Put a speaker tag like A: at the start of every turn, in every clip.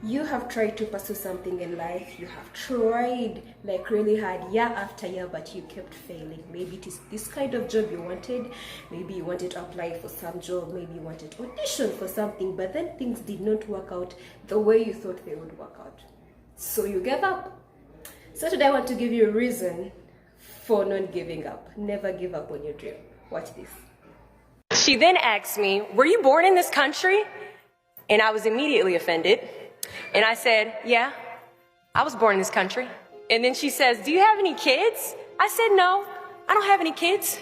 A: You have tried to pursue something in life, you have tried like really hard year after year, but you kept failing. Maybe it is this kind of job you wanted, maybe you wanted to apply for some job, maybe you wanted to audition for something, but then things did not work out the way you thought they would work out. So you gave up. So today I want to give you a reason for not giving up. Never give up on your dream. Watch this.
B: She then asked me, "Were you born in this country?" And I was immediately offended. And I said, "Yeah, I was born in this country." And then she says, "Do you have any kids?" I said, "No, I don't have any kids."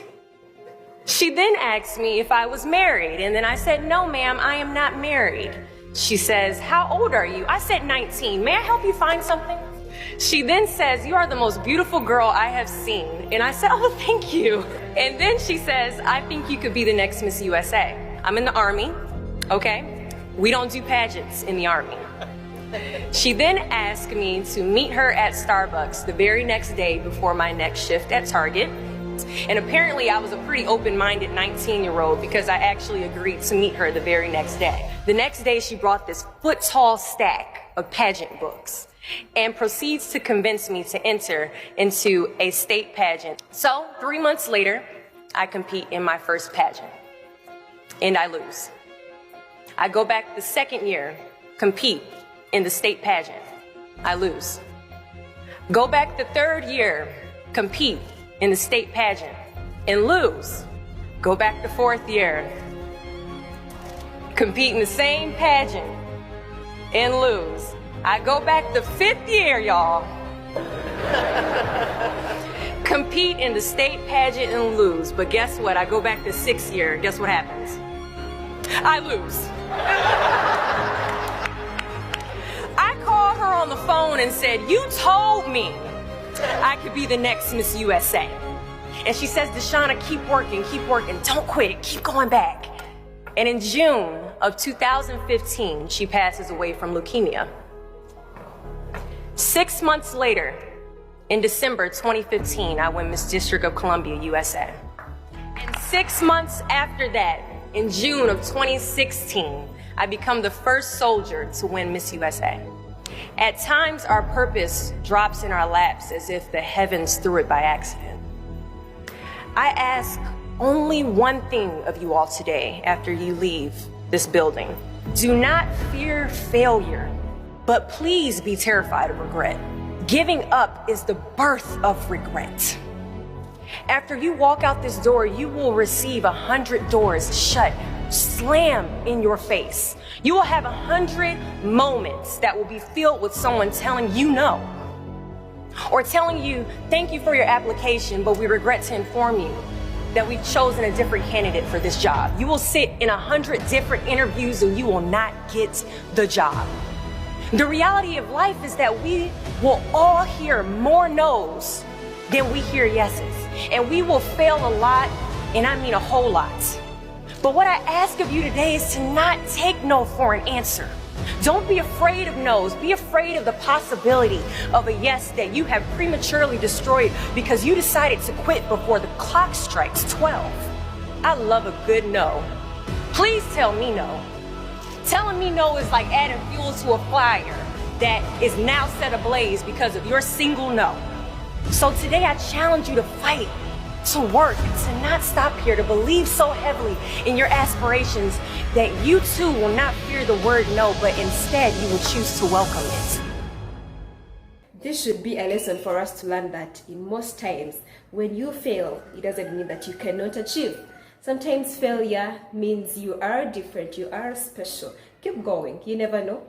B: She then asked me if I was married. And then I said, "No, ma'am, I am not married." She says, "How old are you?" I said, 19. "May I help you find something?" She then says, "You are the most beautiful girl I have seen." And I said, "Oh, thank you." And then she says, "I think you could be the next Miss USA. I'm in the Army, okay? We don't do pageants in the Army." She then asked me to meet her at Starbucks the very next day before my next shift at Target. And apparently I was a pretty open-minded 19-year-old because I actually agreed to meet her the very next day. The next day she brought this foot-tall stack of pageant books and proceeds to convince me to enter into a state pageant. So 3 months later, I compete in my first pageant and I lose. I go back the second year, compete in the state pageant. I lose. Go back the third year, compete in the state pageant and lose. Go back the fourth year, compete in the same pageant and lose. I go back the fifth year, y'all. Compete in the state pageant and lose. But guess what? I go back the sixth year. Guess what happens? I lose. I called her on the phone and said, "You told me I could be the next Miss USA." And she says, "Deshauna, keep working, don't quit, keep going back." And in June of 2015, she passes away from leukemia. 6 months later, in December 2015, I win Miss District of Columbia, USA. And 6 months after that, in June of 2016, I become the first soldier to win Miss USA. At times, our purpose drops in our laps as if the heavens threw it by accident. I ask only one thing of you all today after you leave this building. Do not fear failure, but please be terrified of regret. Giving up is the birth of regret. After you walk out this door, you will receive 100 doors shut, slam in your face. You will have 100 moments that will be filled with someone telling you no, or telling you, "Thank you for your application, but we regret to inform you that we've chosen a different candidate for this job." You will sit in 100 different interviews and you will not get the job. The reality of life is that we will all hear more no's than we hear yeses. And we will fail a lot, and I mean a whole lot. But what I ask of you today is to not take no for an answer. Don't be afraid of no's. Be afraid of the possibility of a yes that you have prematurely destroyed because you decided to quit before the clock strikes 12. I love a good no. Please tell me no. Telling me no is like adding fuel to a fire that is now set ablaze because of your single no. So today I challenge you to fight, to work, to not stop here, to believe so heavily in your aspirations that you too will not fear the word no, but instead you will choose to welcome it.
A: This should be a lesson for us to learn that in most times, when you fail, it doesn't mean that you cannot achieve. Sometimes failure means you are different, you are special. Keep going, you never know.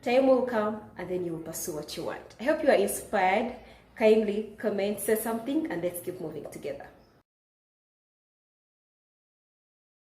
A: Time will come and then you will pursue what you want. I hope you are inspired. Kindly comment, say something, and let's keep moving together.